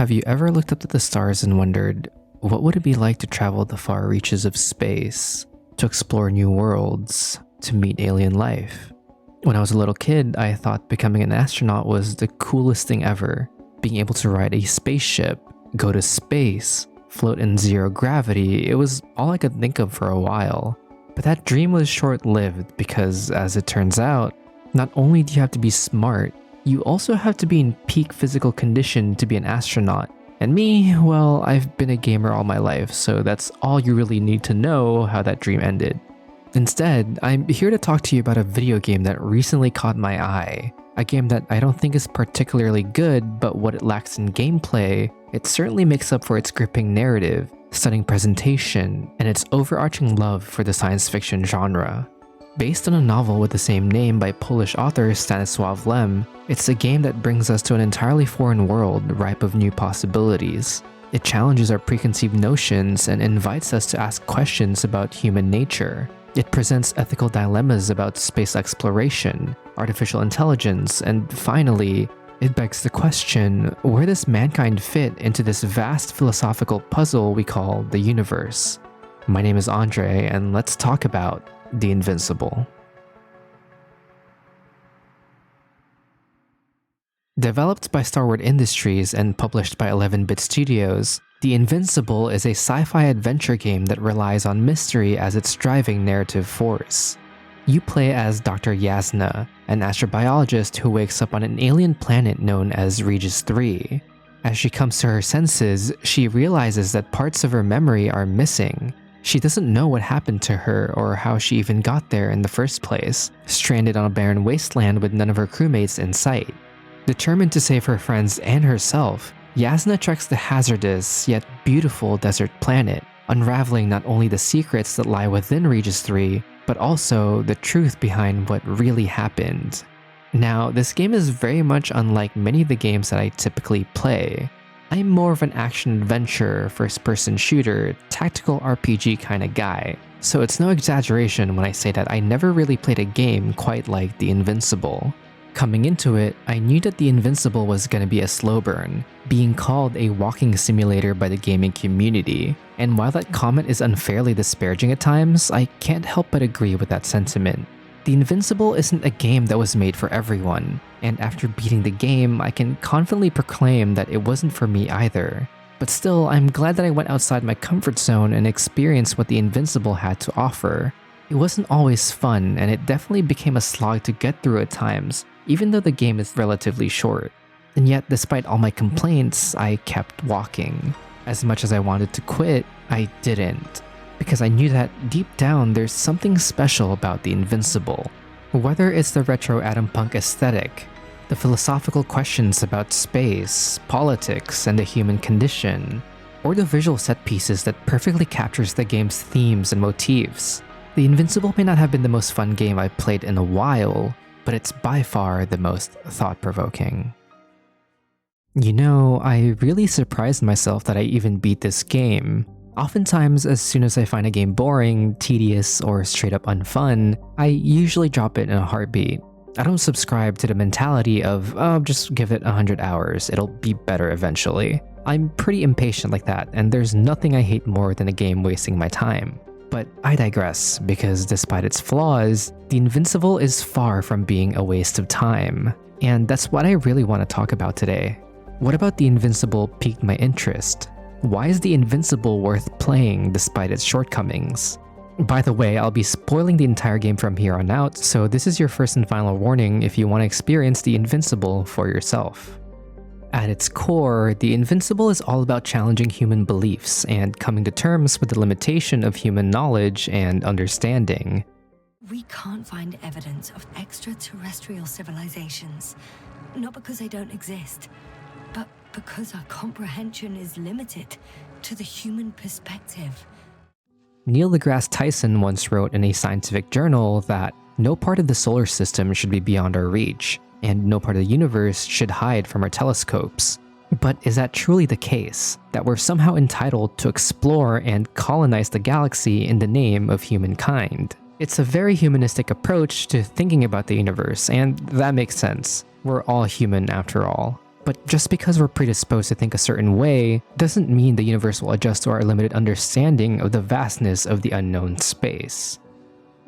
Have you ever looked up at the stars and wondered, what would it be like to travel the far reaches of space, to explore new worlds, to meet alien life? When I was a little kid, I thought becoming an astronaut was the coolest thing ever. Being able to ride a spaceship, go to space, float in zero gravity, it was all I could think of for a while. But that dream was short-lived because, as it turns out, not only do you have to be smart, you also have to be in peak physical condition to be an astronaut. And me, well, I've been a gamer all my life, so that's all you really need to know how that dream ended. Instead, I'm here to talk to you about a video game that recently caught my eye. A game that I don't think is particularly good, but what it lacks in gameplay, it certainly makes up for its gripping narrative, stunning presentation, and its overarching love for the science fiction genre. Based on a novel with the same name by Polish author Stanisław Lem, it's a game that brings us to an entirely foreign world ripe of new possibilities. It challenges our preconceived notions and invites us to ask questions about human nature. It presents ethical dilemmas about space exploration, artificial intelligence, and finally, it begs the question, where does mankind fit into this vast philosophical puzzle we call the universe? My name is Andre, and let's talk about The Invincible. Developed by Starwood Industries and published by 11-Bit Studios, The Invincible is a sci-fi adventure game that relies on mystery as its driving narrative force. You play as Dr. Yasna, an astrobiologist who wakes up on an alien planet known as Regis III. As she comes to her senses, she realizes that parts of her memory are missing. She doesn't know what happened to her or how she even got there in the first place, stranded on a barren wasteland with none of her crewmates in sight. Determined to save her friends and herself, Yasna treks the hazardous yet beautiful desert planet, unraveling not only the secrets that lie within Regis III, but also the truth behind what really happened. Now, this game is very much unlike many of the games that I typically play. I'm more of an action-adventure, first-person shooter, tactical RPG kind of guy, so it's no exaggeration when I say that I never really played a game quite like The Invincible. Coming into it, I knew that The Invincible was going to be a slow burn, being called a walking simulator by the gaming community, and while that comment is unfairly disparaging at times, I can't help but agree with that sentiment. The Invincible isn't a game that was made for everyone, and after beating the game, I can confidently proclaim that it wasn't for me either. But still, I'm glad that I went outside my comfort zone and experienced what The Invincible had to offer. It wasn't always fun, and it definitely became a slog to get through at times, even though the game is relatively short. And yet, despite all my complaints, I kept walking. As much as I wanted to quit, I didn't. Because I knew that deep down there's something special about The Invincible. Whether it's the retro atom punk aesthetic, the philosophical questions about space, politics, and the human condition, or the visual set pieces that perfectly captures the game's themes and motifs, The Invincible may not have been the most fun game I've played in a while, but it's by far the most thought-provoking. You know, I really surprised myself that I even beat this game. Oftentimes, as soon as I find a game boring, tedious, or straight up unfun, I usually drop it in a heartbeat. I don't subscribe to the mentality of, oh, just give it 100 hours, it'll be better eventually. I'm pretty impatient like that, and there's nothing I hate more than a game wasting my time. But I digress, because despite its flaws, The Invincible is far from being a waste of time. And that's what I really want to talk about today. What about The Invincible piqued my interest? Why is The Invincible worth playing despite its shortcomings? By the way, I'll be spoiling the entire game from here on out, so this is your first and final warning if you want to experience The Invincible for yourself. At its core, The Invincible is all about challenging human beliefs and coming to terms with the limitation of human knowledge and understanding. We can't find evidence of extraterrestrial civilizations, not because they don't exist, but because our comprehension is limited to the human perspective. Neil deGrasse Tyson once wrote in a scientific journal that no part of the solar system should be beyond our reach, and no part of the universe should hide from our telescopes. But is that truly the case? That we're somehow entitled to explore and colonize the galaxy in the name of humankind? It's a very humanistic approach to thinking about the universe, and that makes sense. We're all human after all. But just because we're predisposed to think a certain way doesn't mean the universe will adjust to our limited understanding of the vastness of the unknown space.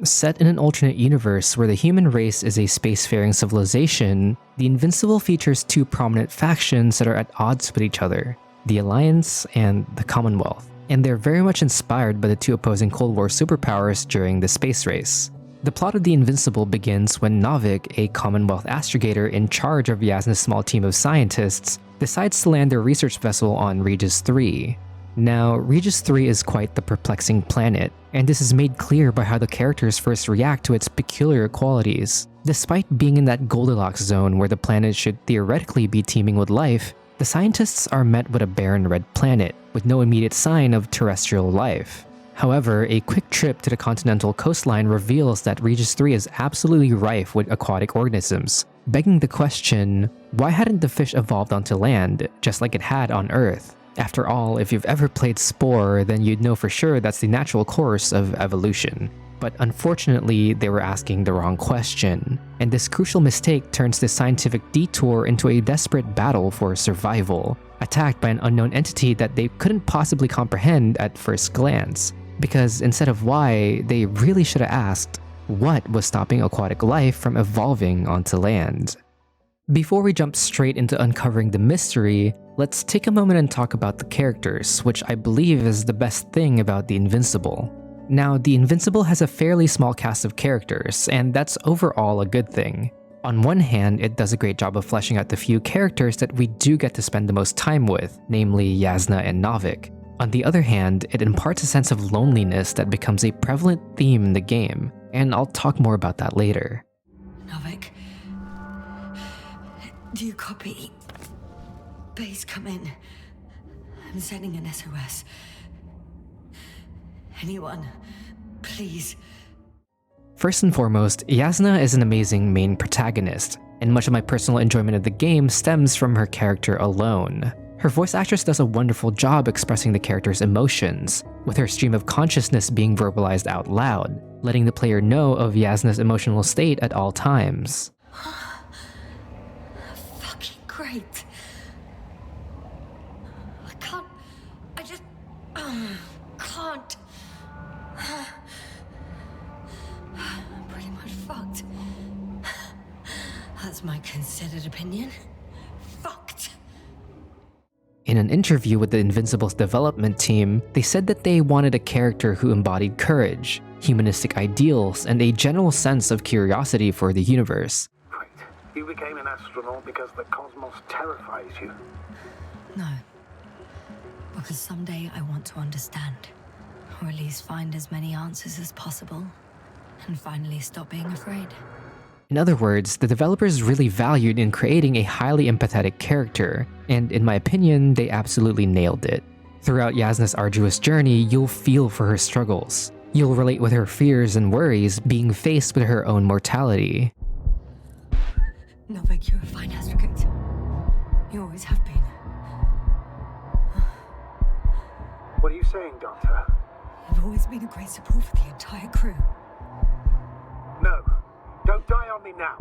Set in an alternate universe where the human race is a spacefaring civilization, The Invincible features two prominent factions that are at odds with each other, the Alliance and the Commonwealth, and they're very much inspired by the two opposing Cold War superpowers during the space race. The plot of The Invincible begins when Novik, a Commonwealth astrogator in charge of Yasna's small team of scientists, decides to land their research vessel on Regis III. Now, Regis III is quite the perplexing planet, and this is made clear by how the characters first react to its peculiar qualities. Despite being in that Goldilocks zone where the planet should theoretically be teeming with life, the scientists are met with a barren red planet, with no immediate sign of terrestrial life. However, a quick trip to the continental coastline reveals that Regis III is absolutely rife with aquatic organisms, begging the question, why hadn't the fish evolved onto land, just like it had on Earth? After all, if you've ever played Spore, then you'd know for sure that's the natural course of evolution. But unfortunately, they were asking the wrong question, and this crucial mistake turns this scientific detour into a desperate battle for survival, attacked by an unknown entity that they couldn't possibly comprehend at first glance. Because instead of why, they really should have asked, what was stopping aquatic life from evolving onto land? Before we jump straight into uncovering the mystery, let's take a moment and talk about the characters, which I believe is the best thing about The Invincible. Now, The Invincible has a fairly small cast of characters, and that's overall a good thing. On one hand, it does a great job of fleshing out the few characters that we do get to spend the most time with, namely Yasna and Novik. On the other hand, it imparts a sense of loneliness that becomes a prevalent theme in the game, and I'll talk more about that later. Novik, do you copy? Base, come in. I'm sending an SOS. Anyone, please. First and foremost, Yasna is an amazing main protagonist, and much of my personal enjoyment of the game stems from her character alone. Her voice actress does a wonderful job expressing the character's emotions, with her stream of consciousness being verbalized out loud, letting the player know of Yasna's emotional state at all times. Fucking great. I just can't. I'm pretty much fucked. That's my considered opinion. Fucked. In an interview with the Invincible's development team, they said that they wanted a character who embodied courage, humanistic ideals, and a general sense of curiosity for the universe. Wait, you became an astronaut because the cosmos terrifies you? No. Because someday I want to understand, or at least find as many answers as possible, and finally stop being afraid. In other words, the developers really valued in creating a highly empathetic character, and in my opinion, they absolutely nailed it. Throughout Yasna's arduous journey, you'll feel for her struggles. You'll relate with her fears and worries being faced with her own mortality. Novik, you're a fine astrogator. You always have been. What are you saying, Doctor? You've always been a great support for the entire crew. No, don't die on me now.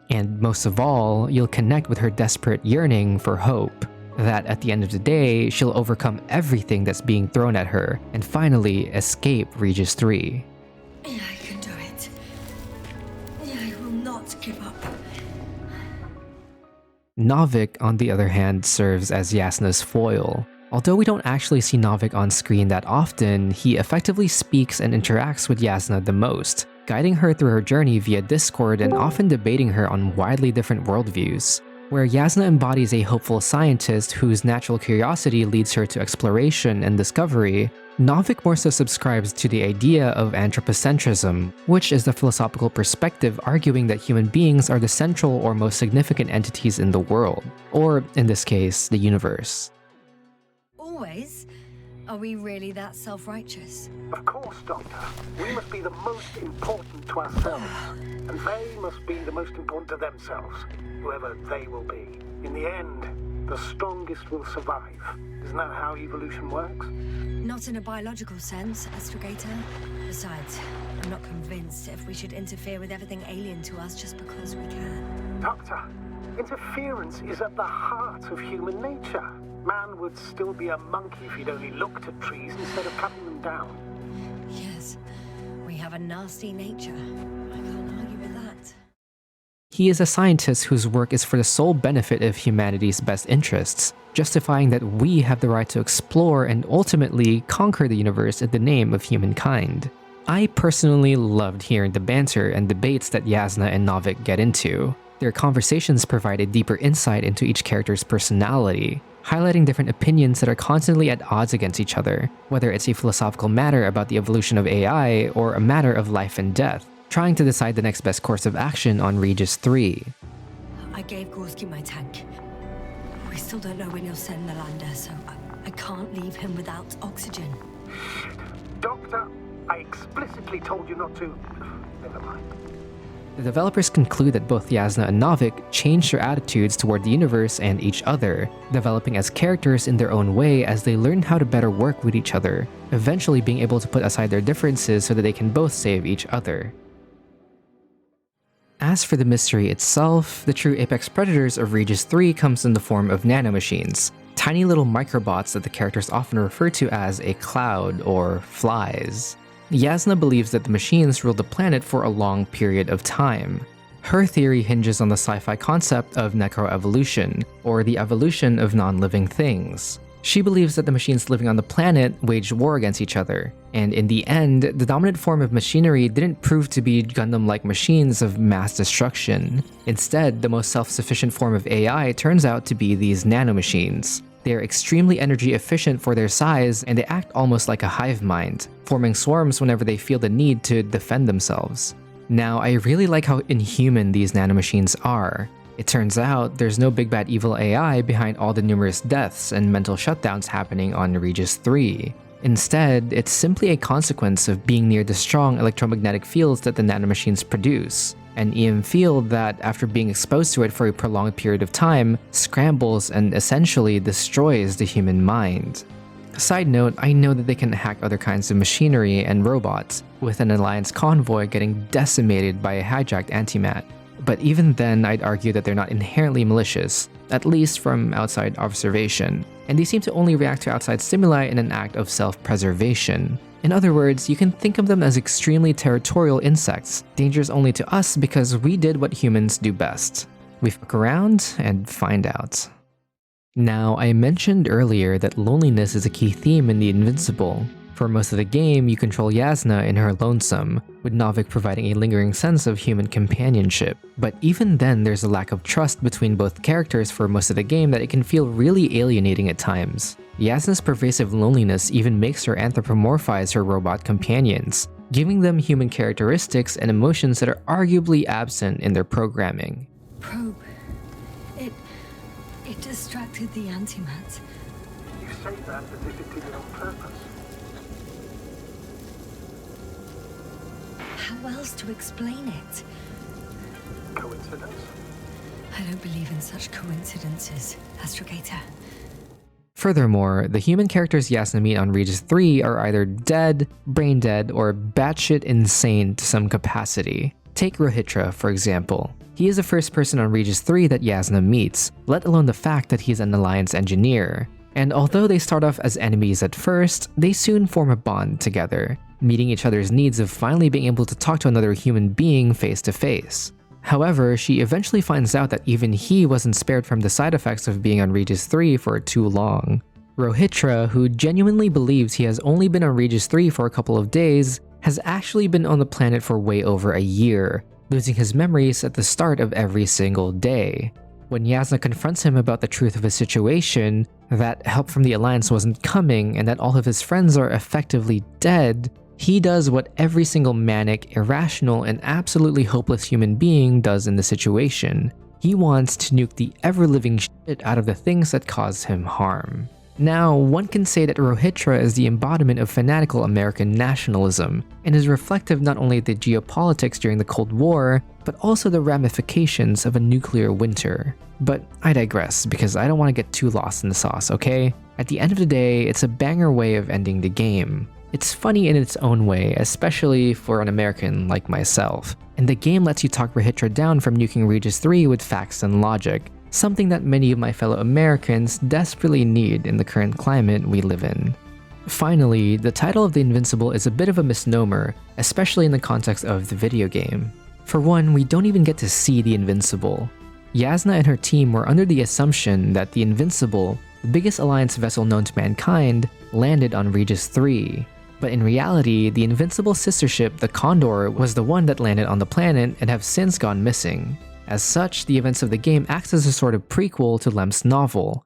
And most of all, you'll connect with her desperate yearning for hope. That at the end of the day, she'll overcome everything that's being thrown at her and finally escape Regis III. Yeah, I can do it. Yeah, I will not give up. Novik, on the other hand, serves as Yasna's foil. Although we don't actually see Novik on screen that often, he effectively speaks and interacts with Yasna the most, guiding her through her journey via Discord and often debating her on widely different worldviews. Where Yasna embodies a hopeful scientist whose natural curiosity leads her to exploration and discovery, Novik more so subscribes to the idea of anthropocentrism, which is the philosophical perspective arguing that human beings are the central or most significant entities in the world, or in this case, the universe. Always? Are we really that self-righteous? Of course, Doctor. We must be the most important to ourselves, and they must be the most important to themselves, whoever they will be. In the end, the strongest will survive. Isn't that how evolution works? Not in a biological sense, astrogator. Besides, I'm not convinced if we should interfere with everything alien to us just because we can. Doctor, Interference is at the heart of human nature. Man would still be a monkey if he'd only looked at trees instead of cutting them down. Yes, we have a nasty nature. I can't argue with that. He is a scientist whose work is for the sole benefit of humanity's best interests, justifying that we have the right to explore and ultimately conquer the universe in the name of humankind. I personally loved hearing the banter and debates that Yasna and Novik get into. Their conversations provide a deeper insight into each character's personality, highlighting different opinions that are constantly at odds against each other, whether it's a philosophical matter about the evolution of AI or a matter of life and death, trying to decide the next best course of action on Regis III. I gave Gorski my tank. We still don't know when you'll send the lander, so I can't leave him without oxygen. Doctor, I explicitly told you not to. Never mind. The developers conclude that both Yasna and Novik changed their attitudes toward the universe and each other, developing as characters in their own way as they learn how to better work with each other, eventually being able to put aside their differences so that they can both save each other. As for the mystery itself, the true apex predators of Regis III comes in the form of nanomachines, tiny little microbots that the characters often refer to as a cloud or flies. Yasna believes that the machines ruled the planet for a long period of time. Her theory hinges on the sci-fi concept of necroevolution, or the evolution of non-living things. She believes that the machines living on the planet waged war against each other, and in the end, the dominant form of machinery didn't prove to be Gundam-like machines of mass destruction. Instead, the most self-sufficient form of AI turns out to be these nanomachines. They are extremely energy efficient for their size, and they act almost like a hive mind, forming swarms whenever they feel the need to defend themselves. Now, I really like how inhuman these nanomachines are. It turns out there's no big bad evil AI behind all the numerous deaths and mental shutdowns happening on Regis III. Instead, it's simply a consequence of being near the strong electromagnetic fields that the nanomachines produce. An EM field that, after being exposed to it for a prolonged period of time, scrambles and essentially destroys the human mind. Side note, I know that they can hack other kinds of machinery and robots, with an Alliance convoy getting decimated by a hijacked antimat. But even then, I'd argue that they're not inherently malicious, at least from outside observation, and they seem to only react to outside stimuli in an act of self-preservation. In other words, you can think of them as extremely territorial insects, dangerous only to us because we did what humans do best. We fuck around and find out. Now, I mentioned earlier that loneliness is a key theme in The Invincible. For most of the game, you control Yasna in her lonesome, with Novik providing a lingering sense of human companionship. But even then, there's a lack of trust between both characters for most of the game that it can feel really alienating at times. Yasna's pervasive loneliness even makes her anthropomorphize her robot companions, giving them human characteristics and emotions that are arguably absent in their programming. Probe. It distracted the antimat. You say that as if it did it on purpose. How else to explain it? Coincidence? I don't believe in such coincidences, Astrogator. Furthermore, the human characters Yasna meet on Regis III are either dead, brain dead, or batshit insane to some capacity. Take Rohytra, for example. He is the first person on Regis III that Yasna meets, let alone the fact that he's an Alliance engineer. And although they start off as enemies at first, they soon form a bond together, meeting each other's needs of finally being able to talk to another human being face to face. However, she eventually finds out that even he wasn't spared from the side effects of being on Regis III for too long. Rohytra, who genuinely believes he has only been on Regis III for a couple of days, has actually been on the planet for way over a year, losing his memories at the start of every single day. When Yasna confronts him about the truth of his situation, that help from the Alliance wasn't coming and that all of his friends are effectively dead, he does what every single manic, irrational, and absolutely hopeless human being does in the situation. He wants to nuke the ever-living shit out of the things that cause him harm. Now, one can say that Rohytra is the embodiment of fanatical American nationalism, and is reflective not only of the geopolitics during the Cold War, but also the ramifications of a nuclear winter. But I digress, because I don't want to get too lost in the sauce, okay? At the end of the day, it's a banger way of ending the game. It's funny in its own way, especially for an American like myself, and the game lets you talk Rohytra down from nuking Regis III with facts and logic, something that many of my fellow Americans desperately need in the current climate we live in. Finally, the title of The Invincible is a bit of a misnomer, especially in the context of the video game. For one, we don't even get to see the Invincible. Yasna and her team were under the assumption that the Invincible, the biggest Alliance vessel known to mankind, landed on Regis III. But in reality, the Invincible sister ship, the Condor, was the one that landed on the planet and have since gone missing. As such, the events of the game acts as a sort of prequel to Lem's novel.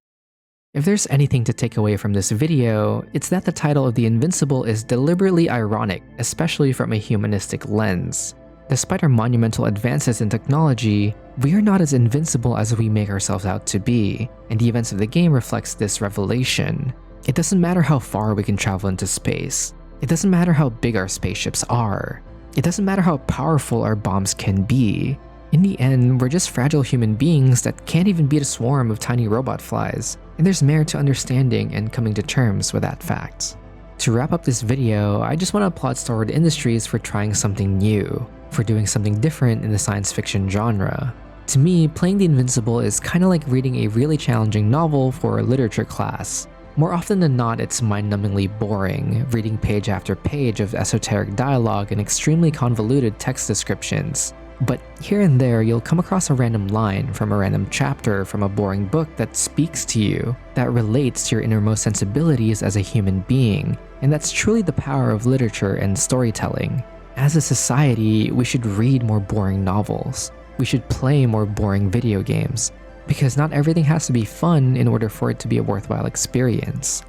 If there's anything to take away from this video, it's that the title of The Invincible is deliberately ironic, especially from a humanistic lens. Despite our monumental advances in technology, we are not as invincible as we make ourselves out to be, and the events of the game reflects this revelation. It doesn't matter how far we can travel into space. It doesn't matter how big our spaceships are. It doesn't matter how powerful our bombs can be. In the end, we're just fragile human beings that can't even beat a swarm of tiny robot flies, and there's merit to understanding and coming to terms with that fact. To wrap up this video, I just want to applaud Star Wars Industries for trying something new, for doing something different in the science fiction genre. To me, playing The Invincible is kinda like reading a really challenging novel for a literature class. More often than not, it's mind-numbingly boring, reading page after page of esoteric dialogue and extremely convoluted text descriptions. But here and there, you'll come across a random line from a random chapter from a boring book that speaks to you, that relates to your innermost sensibilities as a human being, and that's truly the power of literature and storytelling. As a society, we should read more boring novels. We should play more boring video games, because not everything has to be fun in order for it to be a worthwhile experience.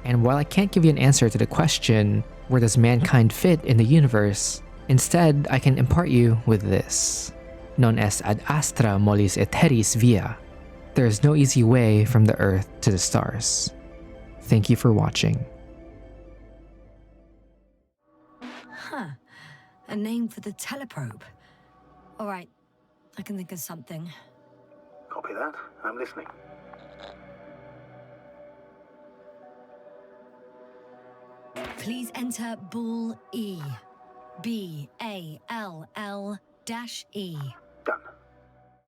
And while I can't give you an answer to the question, where does mankind fit in the universe? Instead, I can impart you with this. Non est ad astra mollis aeteris via. There is no easy way from the earth to the stars. Thank you for watching. Huh. A name for the teleprobe. Alright, I can think of something. Copy that. I'm listening. Please enter Ball E. B-A-L-L-E. Done.